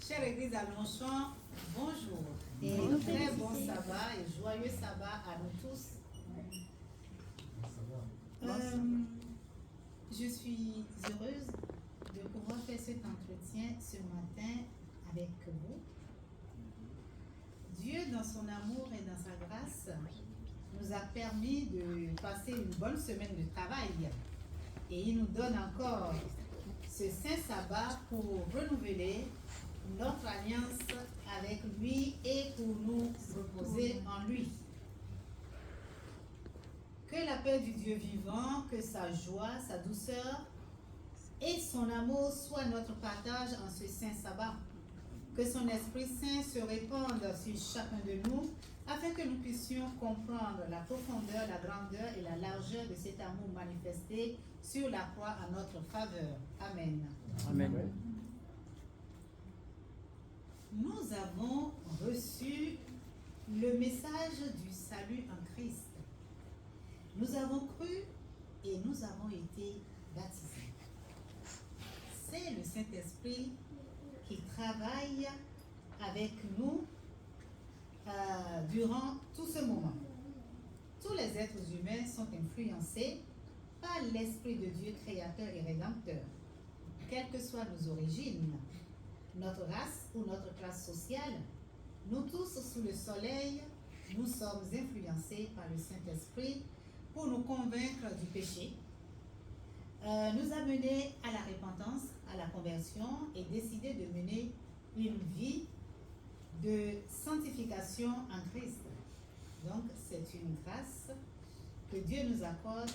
Chère Église à Longchamp, bonjour et très bon sabbat et joyeux sabbat à nous tous. Je suis heureuse de pouvoir faire cet entretien ce matin avec vous. Dieu, dans son amour et dans sa grâce, nous a permis de passer une bonne semaine de travail et il nous donne encore ce saint sabbat pour renouveler notre alliance avec lui et pour nous reposer en lui. Que la paix du Dieu vivant, que sa joie, sa douceur et son amour soient notre partage en ce saint sabbat. Que son Esprit Saint se répande sur chacun de nous afin que nous puissions comprendre la profondeur, la grandeur et la largeur de cet amour manifesté sur la croix à notre faveur. Amen. Amen. Nous avons reçu le message du salut en Christ. Nous avons cru et nous avons été baptisés. C'est le Saint-Esprit qui travaille avec nous durant tout ce moment. Tous les êtres humains sont influencés par l'Esprit de Dieu créateur et rédempteur. Quelles que soient nos origines, notre race ou notre classe sociale, nous tous sous le soleil, nous sommes influencés par le Saint-Esprit pour nous convaincre du péché, nous amener à la repentance, à la conversion et décider de mener une vie de sanctification en Christ. Donc, c'est une grâce que Dieu nous accorde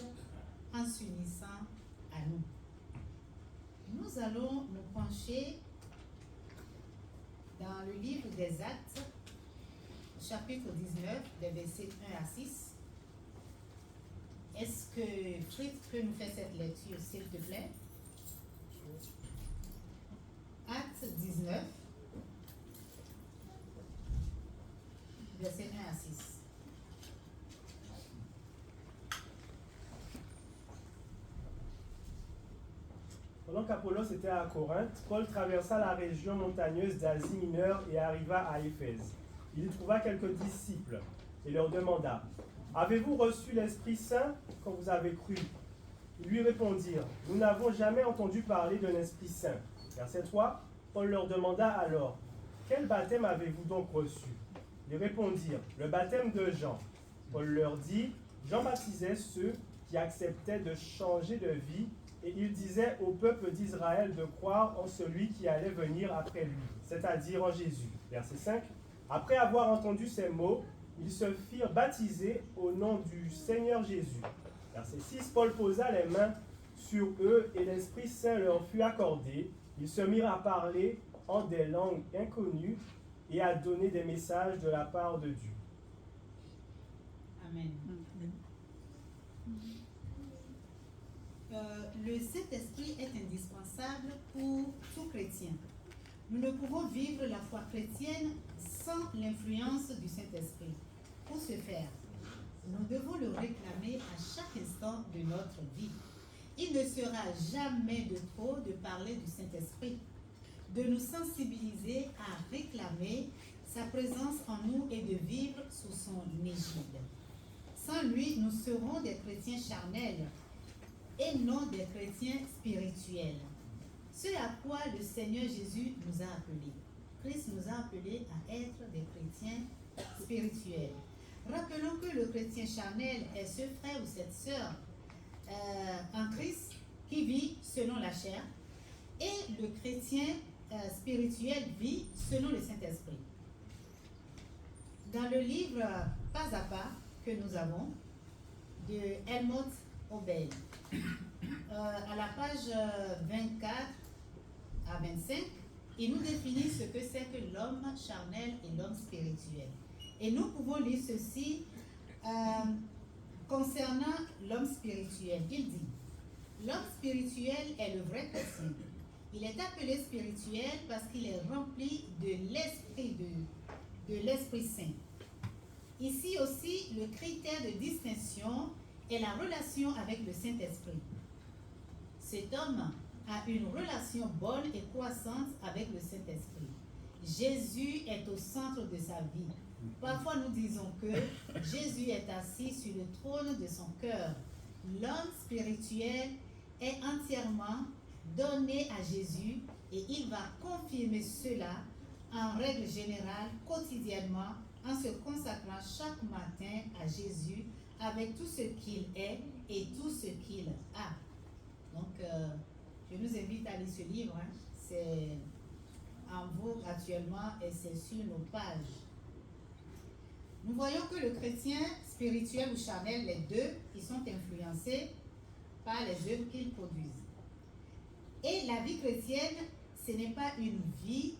en s'unissant à nous. Nous allons nous pencher dans le livre des Actes, chapitre 19, des versets 1 à 6. Est-ce que Fritz peut nous faire cette lecture, s'il te plaît? Actes 19, versets 1 à 6. Pendant qu'Apollos était à Corinthe, Paul traversa la région montagneuse d'Asie mineure et arriva à Éphèse. Il y trouva quelques disciples et leur demanda: « Avez-vous reçu l'Esprit Saint quand vous avez cru ?» Ils lui répondirent: « Nous n'avons jamais entendu parler d'un Esprit Saint. » Verset 3, Paul leur demanda alors: « Quel baptême avez-vous donc reçu ?» Ils répondirent: « Le baptême de Jean. » Paul leur dit: « Jean baptisait ceux qui acceptaient de changer de vie, et il disait au peuple d'Israël de croire en celui qui allait venir après lui, c'est-à-dire en Jésus. » Verset 5, après avoir entendu ces mots, ils se firent baptiser au nom du Seigneur Jésus. Verset 6, Paul posa les mains sur eux et l'Esprit Saint leur fut accordé. Ils se mirent à parler en des langues inconnues et à donner des messages de la part de Dieu. Amen. Le Saint-Esprit est indispensable pour tout chrétien. Nous ne pouvons vivre la foi chrétienne sans l'influence du Saint-Esprit. Pour ce faire, nous devons le réclamer à chaque instant de notre vie. Il ne sera jamais de trop de parler du Saint-Esprit, de nous sensibiliser à réclamer sa présence en nous et de vivre sous son égide. Sans lui, nous serons des chrétiens charnels et non des chrétiens spirituels. Ce à quoi le Seigneur Jésus nous a appelés. Christ nous a appelés à être des chrétiens spirituels. Rappelons que le chrétien charnel est ce frère ou cette sœur en Christ qui vit selon la chair et le chrétien spirituel vit selon le Saint-Esprit. Dans le livre Pas à pas que nous avons de Helmut Obey, à la page 24 à 25, il nous définit ce que c'est que l'homme charnel et l'homme spirituel. Et nous pouvons lire ceci concernant l'homme spirituel. Il dit: l'homme spirituel est le vrai chrétien. Il est appelé spirituel parce qu'il est rempli de l'Esprit Saint. Ici aussi, le critère de distinction est la relation avec le Saint-Esprit. Cet homme a une relation bonne et croissante avec le Saint-Esprit. Jésus est au centre de sa vie. Parfois nous disons que Jésus est assis sur le trône de son cœur. L'homme spirituel est entièrement donné à Jésus et il va confirmer cela en règle générale, quotidiennement, en se consacrant chaque matin à Jésus avec tout ce qu'il est et tout ce qu'il a. Donc, je nous invite à lire ce livre. Hein. C'est en vogue actuellement et c'est sur nos pages. Nous voyons que le chrétien spirituel ou charnel, les deux, ils sont influencés par les œuvres qu'ils produisent. Et la vie chrétienne, ce n'est pas une vie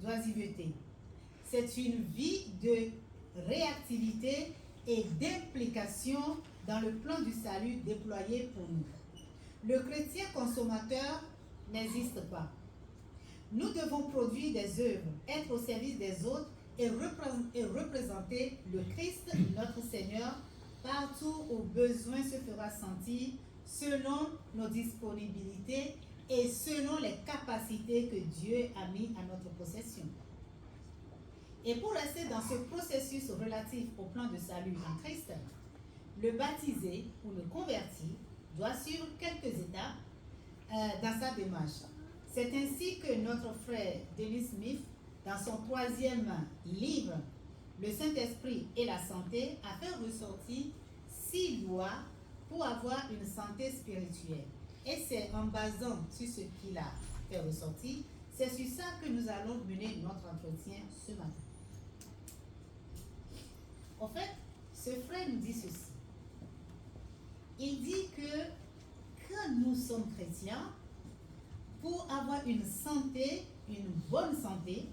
d'oisiveté. C'est une vie de réactivité et d'implication dans le plan du salut déployé pour nous. Le chrétien consommateur n'existe pas. Nous devons produire des œuvres, être au service des autres et représenter le Christ, notre Seigneur, partout où besoin se fera sentir, selon nos disponibilités et selon les capacités que Dieu a mis à notre possession. Et pour rester dans ce processus relatif au plan de salut en Christ, le baptisé ou le converti doit suivre quelques étapes dans sa démarche. C'est ainsi que notre frère Denis Smith, dans son 3e livre, Le Saint-Esprit et la santé, a fait ressortir 6 lois pour avoir une santé spirituelle. Et c'est en basant sur ce qu'il a fait ressortir, c'est sur ça que nous allons mener notre entretien ce matin. En fait, ce frère nous dit ceci. Il dit que quand nous sommes chrétiens, pour avoir une santé, une bonne santé,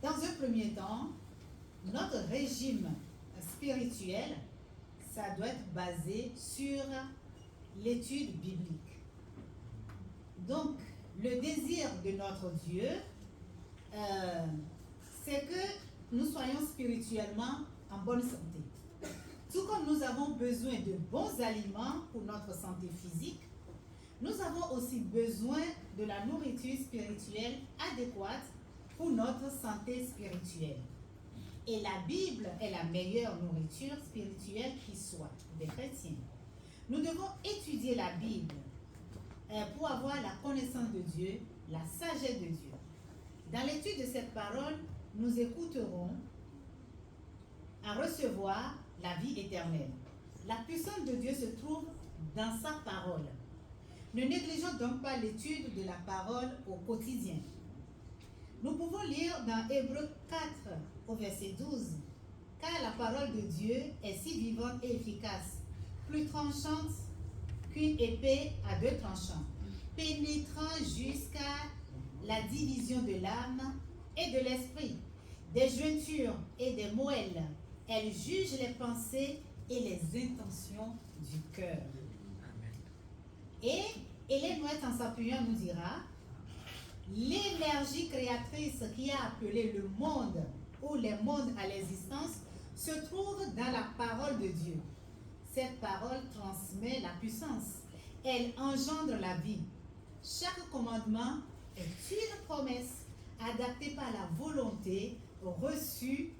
dans un premier temps, notre régime spirituel, ça doit être basé sur l'étude biblique. Donc, le désir de notre Dieu, c'est que nous soyons spirituellement en bonne santé. Tout comme nous avons besoin de bons aliments pour notre santé physique, nous avons aussi besoin de la nourriture spirituelle adéquate pour notre santé spirituelle. Et la Bible est la meilleure nourriture spirituelle qui soit des chrétiens. Nous devons étudier la Bible pour avoir la connaissance de Dieu, la sagesse de Dieu. Dans l'étude de cette parole, nous écouterons à recevoir la vie éternelle. La puissance de Dieu se trouve dans sa parole. Ne négligeons donc pas l'étude de la parole au quotidien. Nous pouvons lire dans Hébreux 4 au verset 12, « Car la parole de Dieu est si vivante et efficace, plus tranchante qu'une épée à 2 tranchants, pénétrant jusqu'à la division de l'âme et de l'esprit, des jointures et des moelles. Elle juge les pensées et les intentions du cœur. » Et Ellen White, en s'appuyant, nous dira, l'énergie créatrice qui a appelé le monde ou les mondes à l'existence se trouve dans la parole de Dieu. Cette parole transmet la puissance. Elle engendre la vie. Chaque commandement est une promesse adaptée par la volonté reçue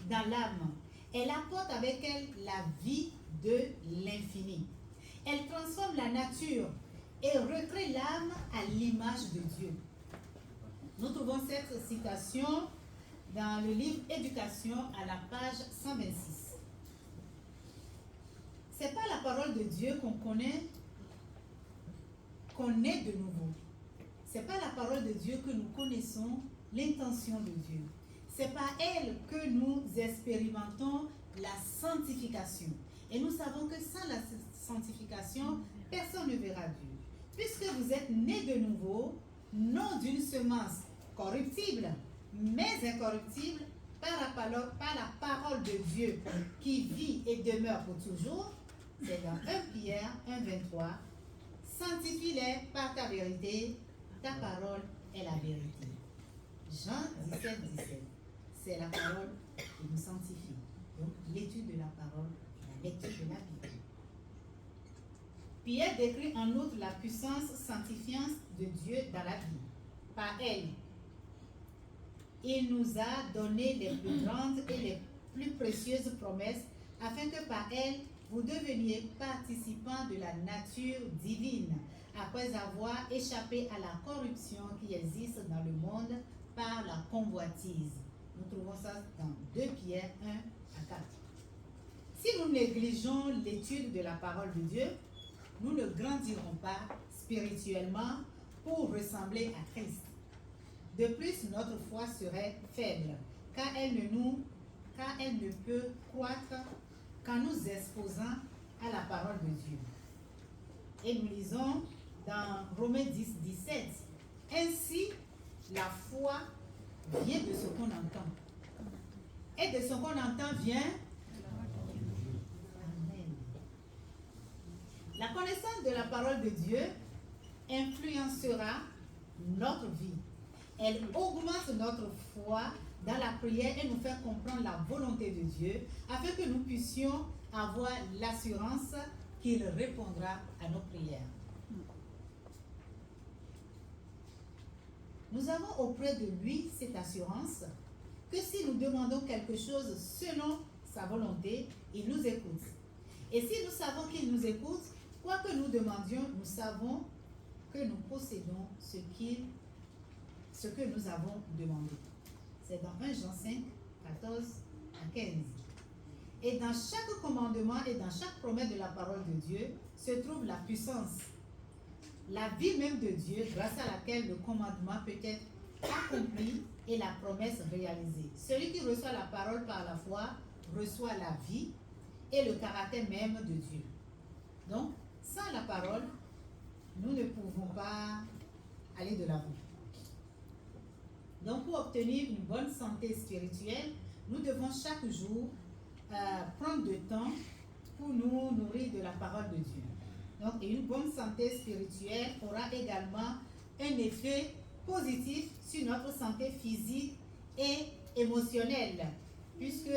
dans l'âme. Elle apporte avec elle la vie de l'infini. Elle transforme la nature et recrée l'âme à l'image de Dieu. Nous trouvons cette citation dans le livre Éducation à la page 126. Ce n'est pas la parole de Dieu qu'on est de nouveau. Ce n'est pas la parole de Dieu que nous connaissons l'intention de Dieu. C'est par elle que nous expérimentons la sanctification. Et nous savons que sans la sanctification, personne ne verra Dieu. Puisque vous êtes nés de nouveau, non d'une semence corruptible, mais incorruptible, par la parole de Dieu qui vit et demeure pour toujours. C'est dans 1 Pierre 1,23. Sanctifie-les par ta vérité, ta parole est la vérité. Jean 17,17. C'est la parole qui nous sanctifie. Donc, l'étude de la parole, la lecture de la Bible. Pierre décrit en outre la puissance sanctifiante de Dieu dans la vie. Par elle, il nous a donné les plus grandes et les plus précieuses promesses afin que par elle, vous deveniez participants de la nature divine, après avoir échappé à la corruption qui existe dans le monde par la convoitise. Nous trouvons ça dans 2 Pierre 1 à 4. Si nous négligeons l'étude de la parole de Dieu, nous ne grandirons pas spirituellement pour ressembler à Christ. De plus, notre foi serait faible, car elle ne peut croître qu'en nous exposant à la parole de Dieu. Et nous lisons dans Romains 10, 17, ainsi la foi vient de ce qu'on entend. Et de ce qu'on entend vient. Amen. La connaissance de la parole de Dieu influencera notre vie. Elle augmente notre foi dans la prière et nous fait comprendre la volonté de Dieu afin que nous puissions avoir l'assurance qu'il répondra à nos prières. Nous avons auprès de lui cette assurance que si nous demandons quelque chose selon sa volonté, il nous écoute. Et si nous savons qu'il nous écoute, quoi que nous demandions, nous savons que nous possédons ce que nous avons demandé. C'est dans 1 Jean 5, 14 à 15. Et dans chaque commandement et dans chaque promesse de la parole de Dieu se trouve la puissance, la vie même de Dieu, grâce à laquelle le commandement peut être accompli et la promesse réalisée. Celui qui reçoit la parole par la foi reçoit la vie et le caractère même de Dieu. Donc, sans la parole, nous ne pouvons pas aller de l'avant. Donc, pour obtenir une bonne santé spirituelle, nous devons chaque jour prendre du temps pour nous nourrir de la parole de Dieu. Donc, une bonne santé spirituelle aura également un effet positif sur notre santé physique et émotionnelle. Puisque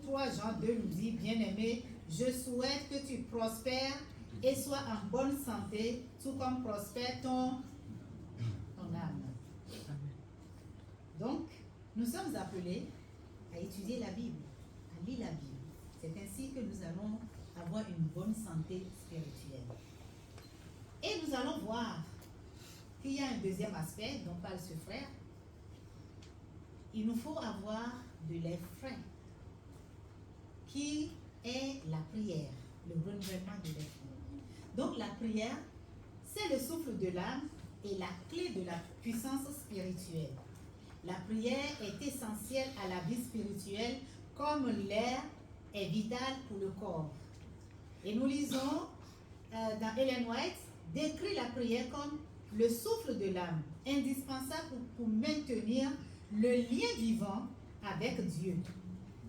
3 Jean 2 nous dit, bien-aimé, je souhaite que tu prospères et sois en bonne santé, tout comme prospère ton âme. Donc, nous sommes appelés à étudier la Bible, à lire la Bible. C'est ainsi que nous allons avoir une bonne santé spirituelle. Et nous allons voir qu'il y a un deuxième aspect dont parle ce frère. Il nous faut avoir de les freins, qui est la prière, le renouvellement de l'esprit. Donc la prière, c'est le souffle de l'âme et la clé de la puissance spirituelle. La prière est essentielle à la vie spirituelle comme l'air est vital pour le corps. Et nous lisons dans Ellen White, décrit la prière comme le souffle de l'âme, indispensable pour maintenir le lien vivant avec Dieu.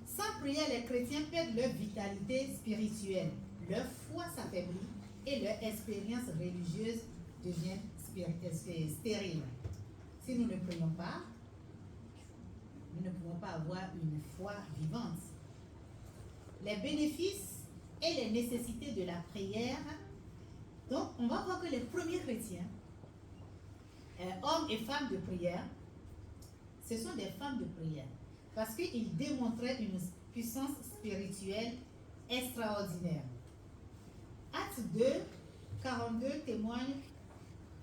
Sans prière, les chrétiens perdent leur vitalité spirituelle, leur foi s'affaiblit et leur expérience religieuse devient stérile. Si nous ne prions pas, nous ne pouvons pas avoir une foi vivante. Les bénéfices et les nécessités de la prière. Donc, on va voir que les premiers chrétiens, hommes et femmes de prière, ce sont des femmes de prière. Parce qu'ils démontraient une puissance spirituelle extraordinaire. Actes 2, 42 témoignent,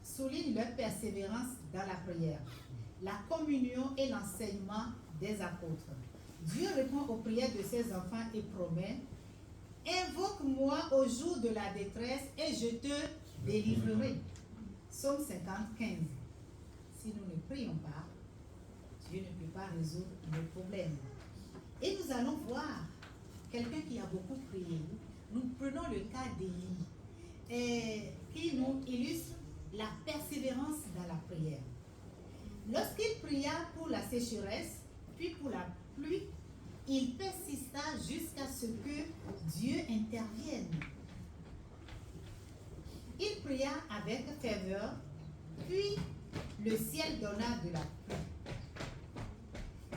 soulignent leur persévérance dans la prière, la communion et l'enseignement des apôtres. Dieu répond aux prières de ses enfants et promet: invoque-moi au jour de la détresse et je te délivrerai. Psaume 50, 15. Si nous ne prions pas, Dieu ne peut pas résoudre nos problèmes. Et nous allons voir quelqu'un qui a beaucoup prié. Nous prenons le cas d'Élie, qui nous illustre la persévérance dans la prière. Lorsqu'il pria pour la sécheresse, puis pour la pluie, il persista jusqu'à ce que Dieu intervienne. Il pria avec ferveur, puis le ciel donna de la pluie.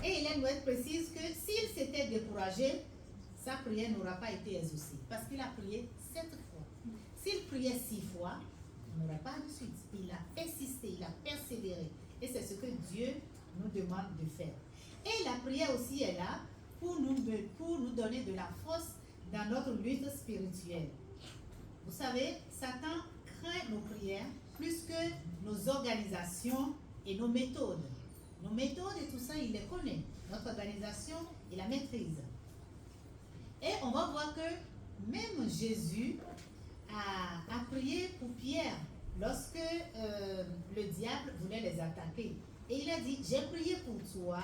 Et Ellen White précise que s'il s'était découragé, sa prière n'aura pas été exaucée, parce qu'il a prié 7 fois. S'il priait 6 fois, il n'aurait pas de suite. Il a persisté, il a persévéré. Et c'est ce que Dieu nous demande de faire. Et la prière aussi est là pour nous donner de la force dans notre lutte spirituelle. Vous savez, Satan craint nos prières plus que nos organisations et nos méthodes. Nos méthodes et tout ça, il les connaît. Notre organisation, il la maîtrise. Et on va voir que même Jésus a prié pour Pierre lorsque le diable voulait les attaquer. Et il a dit, j'ai prié pour toi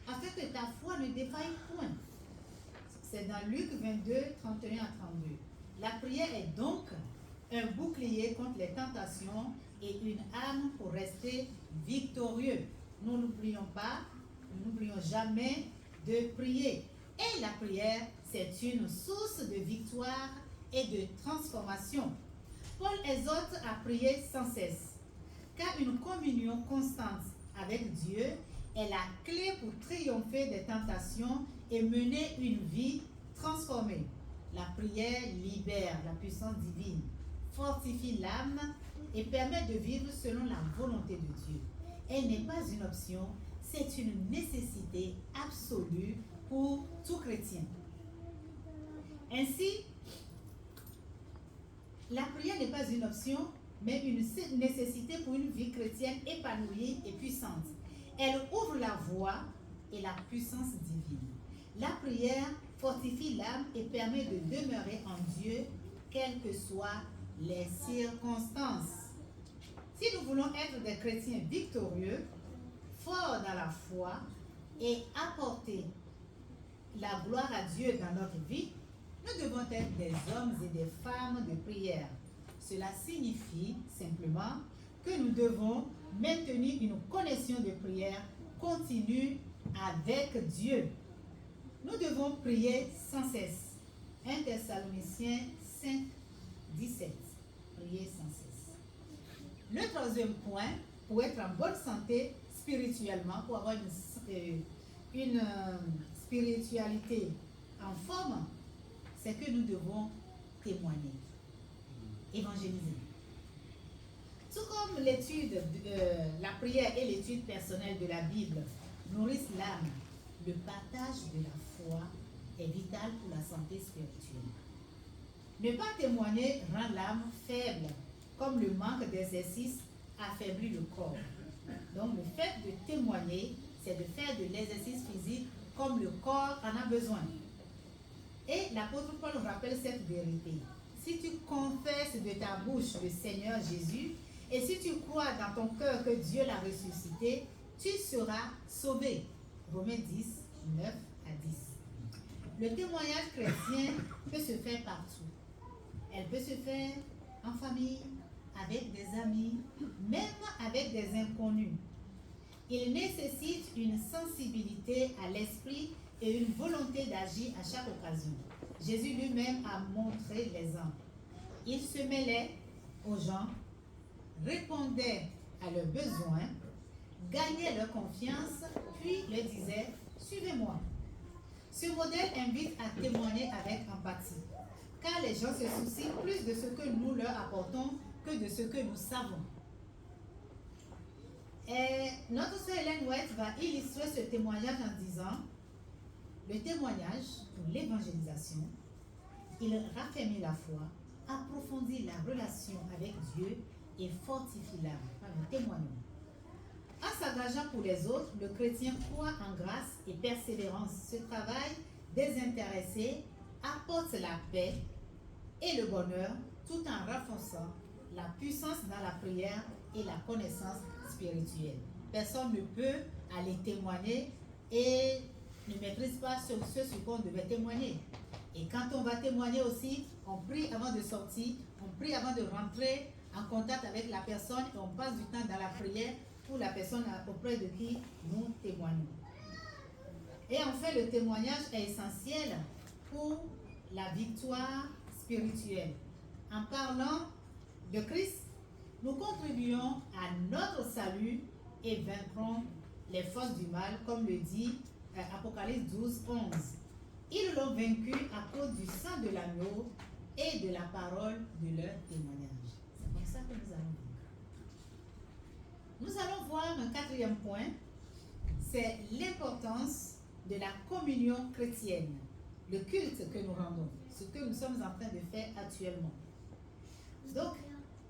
afin que ta foi ne défaille point. C'est dans Luc 22, 31 à 32. La prière est donc un bouclier contre les tentations et une arme pour rester victorieux. Nous n'oublions pas, nous n'oublions jamais de prier. Et la prière, c'est une source de victoire et de transformation. Paul exhorte à prier sans cesse, car une communion constante avec Dieu est la clé pour triompher des tentations et mener une vie transformée. La prière libère la puissance divine, fortifie l'âme et permet de vivre selon la volonté de Dieu. Elle n'est pas une option, c'est une nécessité absolue pour tout chrétien. Ainsi, la prière n'est pas une option, mais une nécessité pour une vie chrétienne épanouie et puissante. Elle ouvre la voie et la puissance divine. La prière fortifie l'âme et permet de demeurer en Dieu, quelles que soient les circonstances. Si nous voulons être des chrétiens victorieux, forts dans la foi et apporter la gloire à Dieu dans notre vie, nous devons être des hommes et des femmes de prière. Cela signifie simplement que nous devons maintenir une connexion de prière continue avec Dieu. Nous devons prier sans cesse. 1 Thessaloniciens 5, 17. Prier sans cesse. Le troisième point, pour être en bonne santé spirituellement, pour avoir une spiritualité en forme, c'est que nous devons témoigner, évangéliser. Tout comme l'étude, la prière et l'étude personnelle de la Bible nourrissent l'âme, le partage de la foi est vital pour la santé spirituelle. Ne pas témoigner rend l'âme faible, comme le manque d'exercice affaiblit le corps. Donc le fait de témoigner, c'est de faire de l'exercice physique comme le corps en a besoin. Et l'apôtre Paul rappelle cette vérité. Si tu confesses de ta bouche le Seigneur Jésus, et si tu crois dans ton cœur que Dieu l'a ressuscité, tu seras sauvé. Romains 10, 9 à 10. Le témoignage chrétien peut se faire partout. Elle peut se faire en famille, avec des amis, même avec des inconnus. Il nécessite une sensibilité à l'esprit et une volonté d'agir à chaque occasion. Jésus lui-même a montré l'exemple. Il se mêlait aux gens, répondait à leurs besoins, gagnait leur confiance, puis leur disait « Suivez-moi ». Ce modèle invite à témoigner avec empathie, car les gens se soucient plus de ce que nous leur apportons que de ce que nous savons. Et notre sœur Ellen White va illustrer ce témoignage en disant le témoignage pour l'évangélisation, il raffermit la foi, approfondit la relation avec Dieu et fortifie l'âme. Nous témoignons. En s'engageant pour les autres, le chrétien croit en grâce et persévérance. Ce travail désintéressé apporte la paix et le bonheur tout en renforçant la puissance dans la prière et la connaissance spirituelle. Personne ne peut aller témoigner et ne maîtrise pas ce sur quoi on devait témoigner. Et quand on va témoigner aussi, on prie avant de sortir, on prie avant de rentrer en contact avec la personne et on passe du temps dans la prière pour la personne auprès de qui nous témoignons. Et enfin, le témoignage est essentiel pour la victoire spirituelle. En parlant de Christ, nous contribuons à notre salut et vaincrons les forces du mal, comme le dit Apocalypse 12, 11. Ils l'ont vaincu à cause du sang de l'agneau et de la parole de leur témoignage. C'est comme ça que nous allons vivre. Nous allons voir un quatrième point, c'est l'importance de la communion chrétienne, le culte que nous rendons, ce que nous sommes en train de faire actuellement. Donc,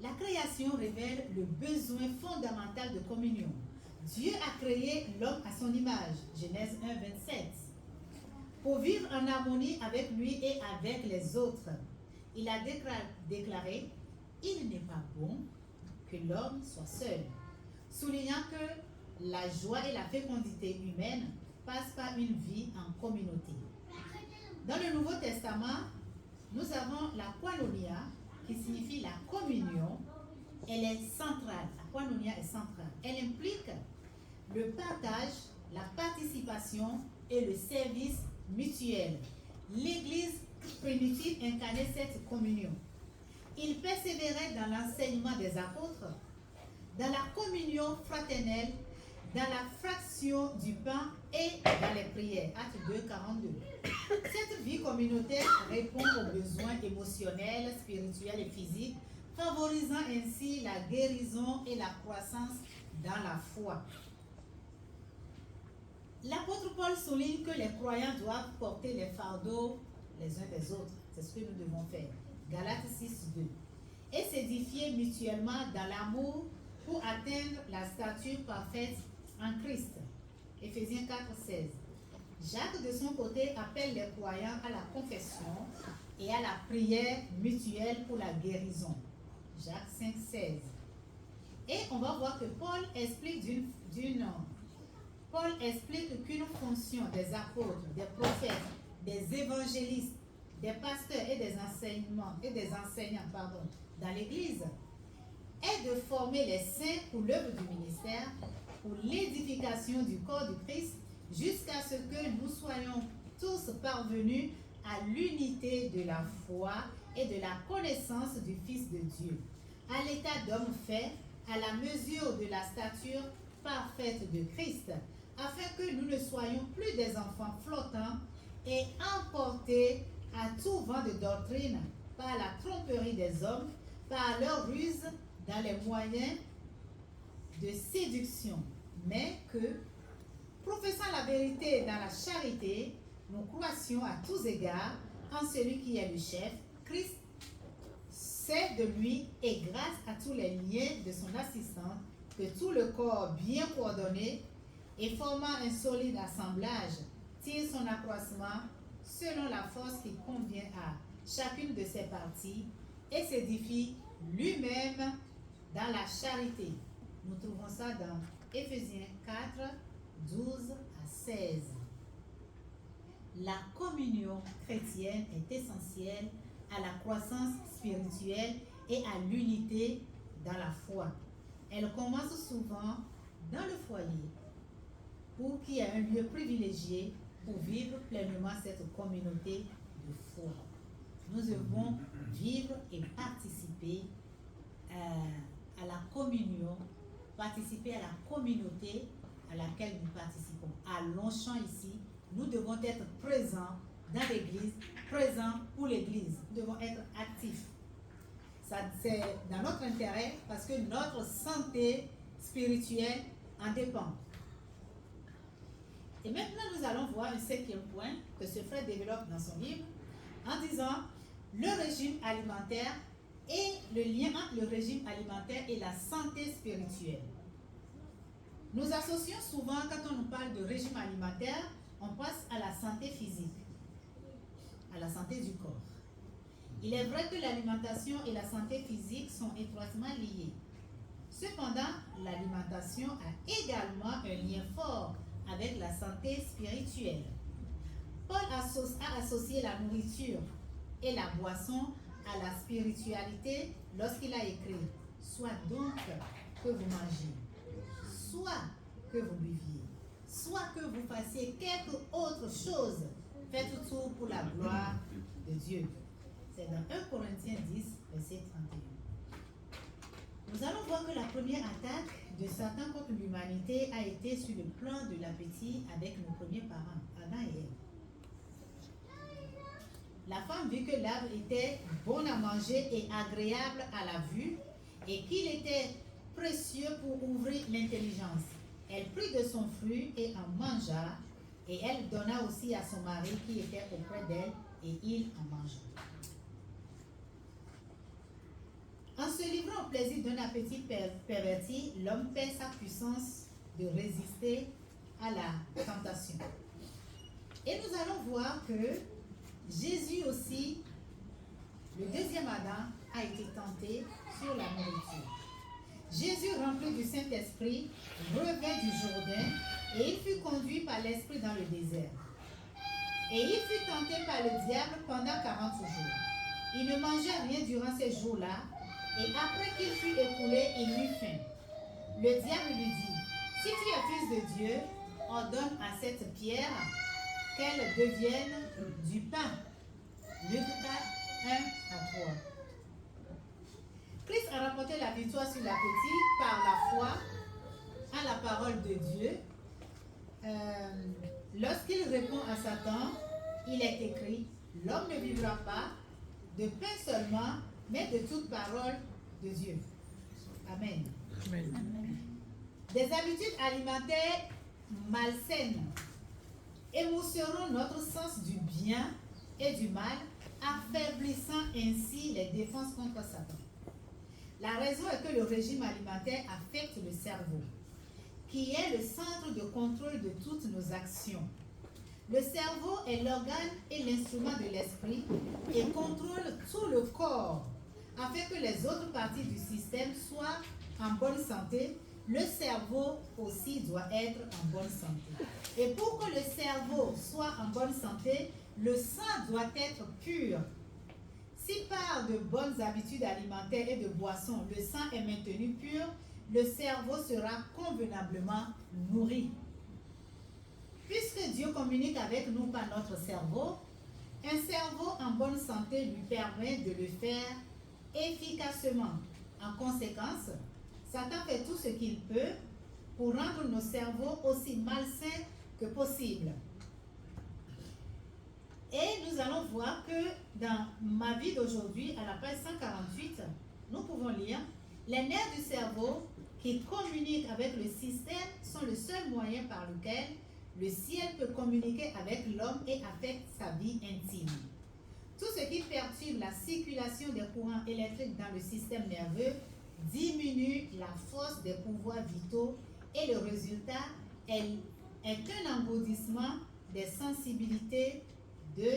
la création révèle le besoin fondamental de communion. Dieu a créé l'homme à son image, Genèse 1, 27, pour vivre en harmonie avec lui et avec les autres. Il a déclaré, « Il n'est pas bon que l'homme soit seul », soulignant que la joie et la fécondité humaine passent par une vie en communauté. Dans le Nouveau Testament, nous avons la koinonia, qui signifie la communion. Elle est centrale. La koinonia est centrale. Elle implique le partage, la participation et le service mutuel. L'Église primitive incarnait cette communion. Ils persévéraient dans l'enseignement des apôtres, dans la communion fraternelle, dans la fraction du pain et dans les prières. Acte 2, 42. Cette vie communautaire répond aux besoins émotionnels, spirituels et physiques, favorisant ainsi la guérison et la croissance dans la foi. L'apôtre Paul souligne que les croyants doivent porter les fardeaux les uns des autres. C'est ce que nous devons faire. Galates 6, 2. Et s'édifier mutuellement dans l'amour pour atteindre la stature parfaite en Christ. Éphésiens 4, 16. Jacques, de son côté, appelle les croyants à la confession et à la prière mutuelle pour la guérison. Jacques 5, 16. Et on va voir que Paul explique qu'une fonction des apôtres, des prophètes, des évangélistes, des pasteurs et des enseignants dans l'Église est de former les saints pour l'œuvre du ministère, pour l'édification du corps du Christ, jusqu'à ce que nous soyons tous parvenus à l'unité de la foi et de la connaissance du Fils de Dieu, à l'état d'homme fait, à la mesure de la stature parfaite de Christ, afin que nous ne soyons plus des enfants flottants et emportés à tout vent de doctrine par la tromperie des hommes, par leur ruse dans les moyens de séduction, mais que, professant la vérité dans la charité, nous croissions à tous égards en celui qui est le chef, Christ. C'est de lui et grâce à tous les liens de son assistance que tout le corps bien coordonné et formant un solide assemblage tire son accroissement selon la force qui convient à chacune de ses parties et s'édifie lui-même dans la charité. Nous trouvons ça dans Éphésiens 4, 12 à 16. La communion chrétienne est essentielle à la croissance spirituelle et à l'unité dans la foi. Elle commence souvent dans le foyer, pour qu'il y ait un lieu privilégié pour vivre pleinement cette communauté de foi. Nous devons vivre et participer à la communion, participer à la communauté à laquelle nous participons. À Longchamp ici, nous devons être présents dans l'Église, présents pour l'Église. Nous devons être actifs. C'est dans notre intérêt parce que notre santé spirituelle en dépend. Et maintenant, nous allons voir un cinquième point que ce frère développe dans son livre en disant le régime alimentaire et le lien entre le régime alimentaire et la santé spirituelle. Nous associons souvent, quand on nous parle de régime alimentaire, on passe à la santé physique, à la santé du corps. Il est vrai que l'alimentation et la santé physique sont étroitement liées. Cependant, l'alimentation a également un lien fort avec la santé spirituelle. Paul a associé la nourriture et la boisson à la spiritualité lorsqu'il a écrit « Soit donc que vous mangiez, soit que vous buviez, soit que vous fassiez quelque autre chose, faites tout pour la gloire de Dieu. » C'est dans 1 Corinthiens 10, verset 31. Nous allons voir que la première attaque de Satan contre l'humanité a été sur le plan de l'appétit avec nos premiers parents, Adam et Ève. la femme vit que l'arbre était bon à manger et agréable à la vue, et qu'il était précieux pour ouvrir l'intelligence. Elle prit de son fruit et en mangea, et elle donna aussi à son mari qui était auprès d'elle, et il en mangea. En se livrant au plaisir d'un appétit perverti, l'homme perd sa puissance de résister à la tentation. Et nous allons voir que Jésus aussi, le deuxième Adam, a été tenté sur la nourriture. Jésus, rempli du Saint-Esprit, revint du Jourdain et il fut conduit par l'Esprit dans le désert. Et il fut tenté par le diable pendant 40 jours. Il ne mangea rien durant ces jours-là, et après qu'il fut écoulé, il eut faim. Le diable lui dit, si tu es fils de Dieu, ordonne à cette pierre qu'elle devienne du pain. Luc 4, 1 à 3. Christ a remporté la victoire sur l'appétit par la foi à la parole de Dieu. Lorsqu'il répond à Satan, il est écrit, l'homme ne vivra pas de pain seulement, mais de toute parole de Dieu. Amen. Amen. Des habitudes alimentaires malsaines émousseront notre sens du bien et du mal, affaiblissant ainsi les défenses contre Satan. La raison est que le régime alimentaire affecte le cerveau, qui est le centre de contrôle de toutes nos actions. Le cerveau est l'organe et l'instrument de l'esprit et contrôle tout le corps. Afin que les autres parties du système soient en bonne santé, le cerveau aussi doit être en bonne santé. Et pour que le cerveau soit en bonne santé, le sang doit être pur. Si par de bonnes habitudes alimentaires et de boissons, le sang est maintenu pur, le cerveau sera convenablement nourri. Puisque Dieu communique avec nous par notre cerveau, un cerveau en bonne santé lui permet de le faire efficacement. En conséquence, Satan fait tout ce qu'il peut pour rendre nos cerveaux aussi malsains que possible. Et nous allons voir que dans ma vie d'aujourd'hui, à la page 148, nous pouvons lire « Les nerfs du cerveau qui communiquent avec le système sont le seul moyen par lequel le ciel peut communiquer avec l'homme et affecte sa vie intime. Tout ce qui perturbe la circulation des courants électriques dans le système nerveux diminue la force des pouvoirs vitaux et le résultat est un engourdissement des sensibilités de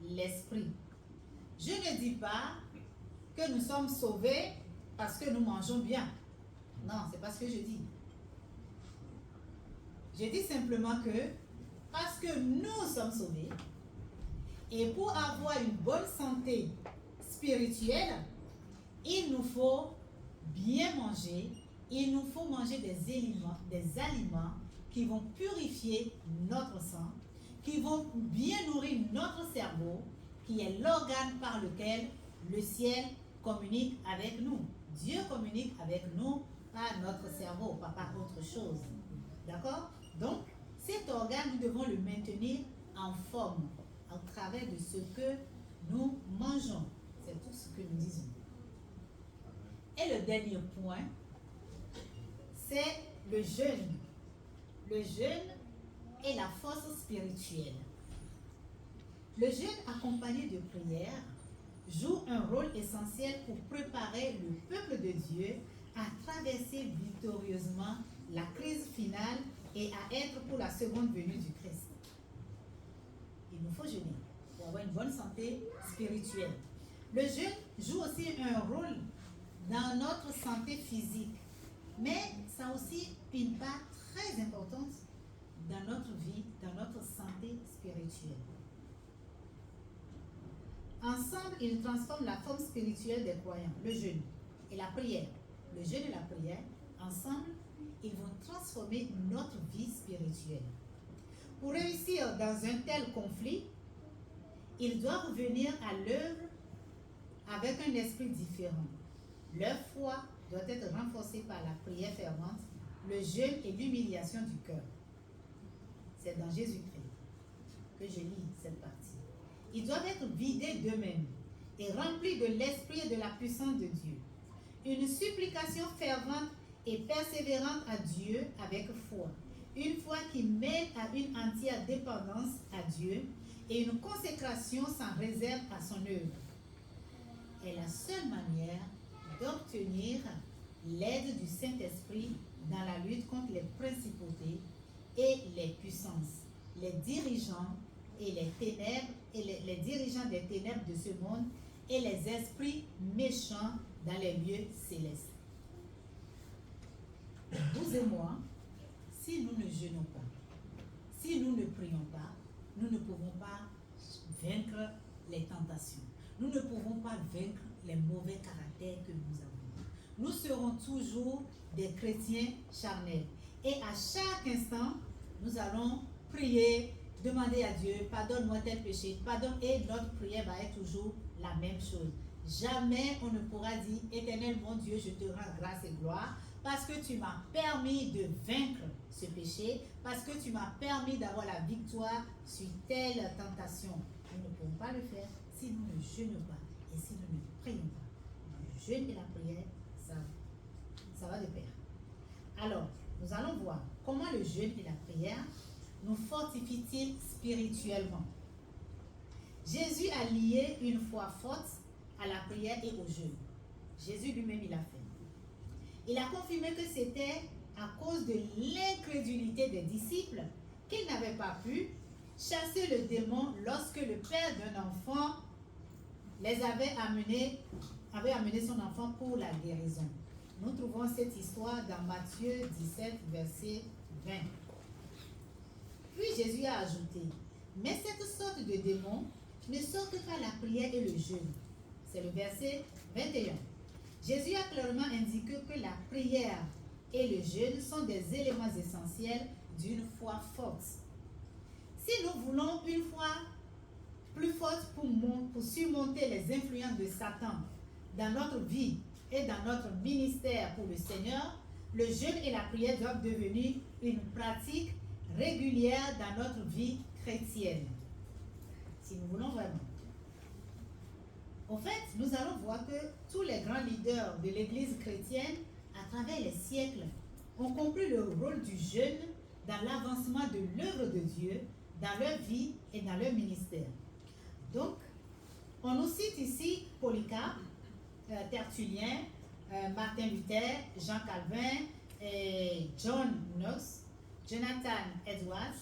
l'esprit. Je ne dis pas que nous sommes sauvés parce que nous mangeons bien. Non, c'est pas ce que je dis. Je dis simplement que parce que nous sommes sauvés et pour avoir une bonne santé spirituelle, il nous faut bien manger, il nous faut manger des aliments qui vont purifier notre sang, qui vont bien nourrir notre cerveau, qui est l'organe par lequel le ciel communique avec nous. Dieu communique avec nous par notre cerveau, pas par autre chose. D'accord? Donc, cet organe, nous devons le maintenir en forme, au travers de ce que nous mangeons. C'est tout ce que nous disons. Et le dernier point, c'est le jeûne. Le jeûne est la force spirituelle. Le jeûne accompagné de prière joue un rôle essentiel pour préparer le peuple de Dieu à traverser victorieusement la crise finale et à être pour la seconde venue du Christ. Il nous faut jeûner pour avoir une bonne santé spirituelle. Le jeûne joue aussi un rôle dans notre santé physique, mais ça a aussi une part très importante dans notre vie, dans notre santé spirituelle. Ensemble, ils transforment la forme spirituelle des croyants, le jeûne et la prière. Le jeûne et la prière, ensemble, ils vont transformer notre vie spirituelle. Pour réussir dans un tel conflit, ils doivent venir à l'œuvre avec un esprit différent. Leur foi doit être renforcée par la prière fervente, le jeûne et l'humiliation du cœur. C'est dans Jésus-Christ que je lis cette partie. Ils doivent être vidés d'eux-mêmes et remplis de l'esprit et de la puissance de Dieu. Une supplication fervente et persévérante à Dieu avec foi. Une foi qui mène à une entière dépendance à Dieu et une consécration sans réserve à son œuvre est la seule manière d'obtenir l'aide du Saint-Esprit dans la lutte contre les principautés et les puissances, les dirigeants et les ténèbres et les dirigeants des ténèbres de ce monde et les esprits méchants dans les lieux célestes. Vous et moi, si nous ne jeûnons pas, si nous ne prions pas, nous ne pouvons pas vaincre les tentations. Nous ne pouvons pas vaincre les mauvais caractères que nous avons. Nous serons toujours des chrétiens charnels. Et à chaque instant, nous allons prier, demander à Dieu, pardonne-moi tel péché, pardonne, et notre prière va être toujours la même chose. Jamais on ne pourra dire, Éternel mon Dieu, je te rends grâce et gloire, parce que tu m'as permis de vaincre ce péché, parce que tu m'as permis d'avoir la victoire sur telle tentation. Nous ne pouvons pas le faire si nous ne jeûnons pas et si nous ne prions pas. Le jeûne et la prière, ça va de pair. Alors, nous allons voir comment le jeûne et la prière nous fortifient-ils spirituellement. Jésus a lié une foi forte à la prière et au jeûne. Jésus lui-même, il a fait. Il a confirmé que c'était à cause de l'incrédulité des disciples qu'ils n'avaient pas pu chasser le démon lorsque le père d'un enfant avait amené son enfant pour la guérison. Nous trouvons cette histoire dans Matthieu 17, verset 20. Puis Jésus a ajouté, mais cette sorte de démon ne sortent par la prière et le jeûne. C'est le verset 21. Jésus a clairement indiqué que la prière et le jeûne sont des éléments essentiels d'une foi forte. Si nous voulons une foi plus forte pour surmonter les influences de Satan dans notre vie et dans notre ministère pour le Seigneur, le jeûne et la prière doivent devenir une pratique régulière dans notre vie chrétienne. Si nous voulons vraiment. En fait, nous allons voir que tous les grands leaders de l'Église chrétienne, à travers les siècles, ont compris le rôle du jeûne dans l'avancement de l'œuvre de Dieu, dans leur vie et dans leur ministère. Donc, on nous cite ici Polycarpe, Tertullien, Martin Luther, Jean Calvin, John Knox, Jonathan Edwards,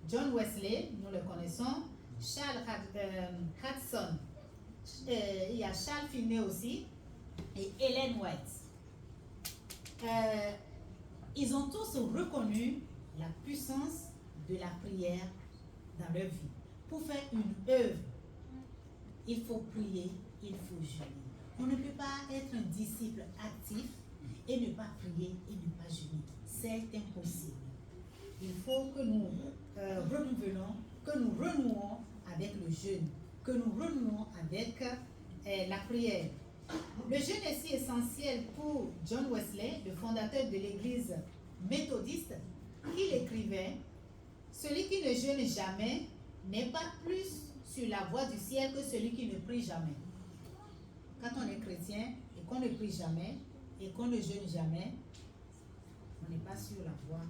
John Wesley, nous le connaissons, Charles Hudson, il y a Charles Finney aussi, et Ellen White. Ils ont tous reconnu la puissance de la prière dans leur vie. Pour faire une œuvre, il faut prier, il faut jeûner. On ne peut pas être un disciple actif et ne pas prier et ne pas jeûner. C'est impossible. Il faut que nous renouons avec le jeûne, que nous renouons avec la prière. Le jeûne est si essentiel pour John Wesley, le fondateur de l'église méthodiste, qu'il écrivait « Celui qui ne jeûne jamais n'est pas plus sur la voie du ciel que celui qui ne prie jamais. » Quand on est chrétien et qu'on ne prie jamais et qu'on ne jeûne jamais, on n'est pas sur la voie.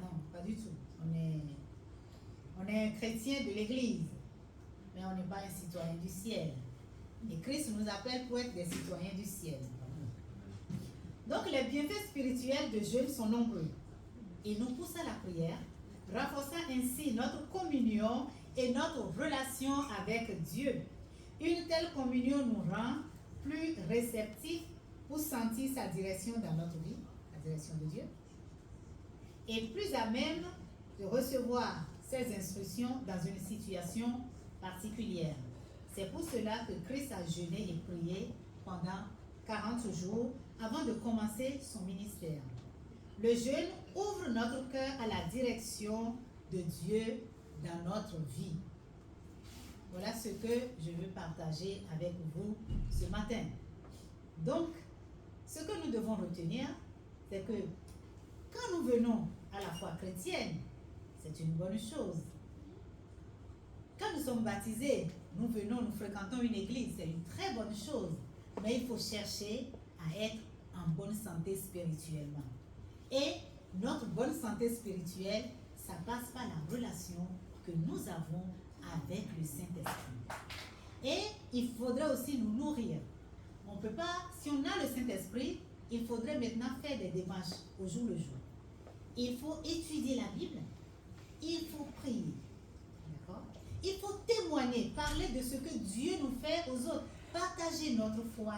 Non, pas du tout. On est un chrétien de l'église, mais on n'est pas un citoyen du ciel. Et Christ nous appelle pour être des citoyens du ciel. Donc les bienfaits spirituels de jeûne sont nombreux. Ils nous poussent à la prière, renforçant ainsi notre communion et notre relation avec Dieu. Une telle communion nous rend plus réceptifs pour sentir sa direction dans notre vie, la direction de Dieu, et plus à même de recevoir ses instructions dans une situation particulière. C'est pour cela que Christ a jeûné et prié pendant 40 jours avant de commencer son ministère. Le jeûne ouvre notre cœur à la direction de Dieu dans notre vie. Voilà ce que je veux partager avec vous ce matin. Donc, ce que nous devons retenir, c'est que quand nous venons à la foi chrétienne, c'est une bonne chose. quand nous sommes baptisés, nous venons, nous fréquentons une église, c'est une très bonne chose. Mais il faut chercher à être en bonne santé spirituellement. Et notre bonne santé spirituelle, ça passe par la relation que nous avons avec le Saint-Esprit. Et il faudrait aussi nous nourrir. On peut pas, si on a le Saint-Esprit, il faudrait maintenant faire des démarches au jour le jour. Il faut étudier la Bible, il faut prier. D'accord? Il faut témoigner, parler de ce que Dieu nous fait aux autres, partager notre foi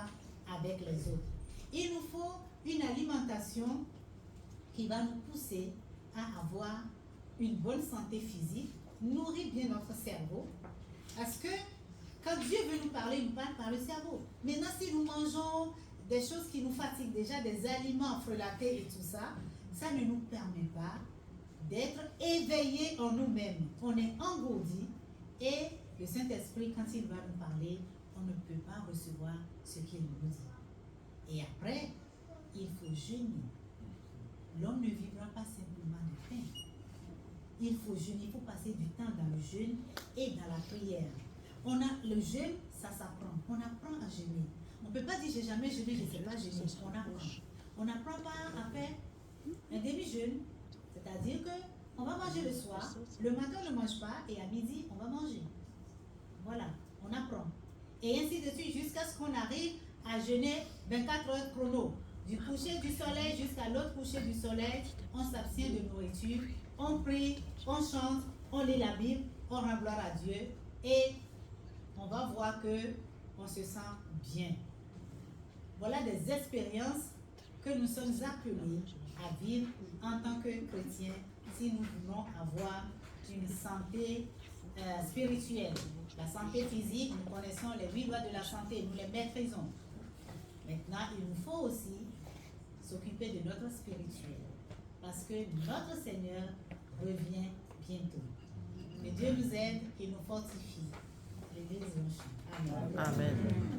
avec les autres. Il nous faut une alimentation qui va nous pousser à avoir une bonne santé physique, nourrir bien notre cerveau, parce que quand Dieu veut nous parler, il nous parle par le cerveau. Maintenant, si nous mangeons des choses qui nous fatiguent déjà, des aliments frelatés et tout ça, ça ne nous permet pas d'être éveillés en nous-mêmes. On est engourdi et le Saint-Esprit, quand il va nous parler, on ne peut pas recevoir ce qu'il nous dit. Et après, il faut jeûner. L'homme ne vivra pas simplement de pain. Il faut jeûner, il faut passer du temps dans le jeûne et dans la prière. On a le jeûne, ça s'apprend. On apprend à jeûner. On ne peut pas dire j'ai jamais jeûné, je ne sais pas jeûner. On apprend. On n'apprend pas à faire un demi-jeûne. C'est-à-dire qu'on va manger le soir, le matin on ne mange pas et à midi on va manger. Voilà, on apprend. Et ainsi de suite jusqu'à ce qu'on arrive à jeûner 24 heures chrono. Du coucher du soleil jusqu'à l'autre coucher du soleil, on s'abstient de nourriture, on prie, on chante, on lit la Bible, on rend gloire à Dieu et on va voir que on se sent bien. Voilà des expériences que nous sommes appelés à vivre en tant que chrétiens si nous voulons avoir une santé spirituelle. La santé physique, nous connaissons les 8 lois de la santé, nous les maîtrisons. Maintenant, il nous faut aussi s'occuper de notre spirituel parce que notre Seigneur revient bientôt. Que Dieu nous aide et nous fortifie. L'Église. Amen. Amen.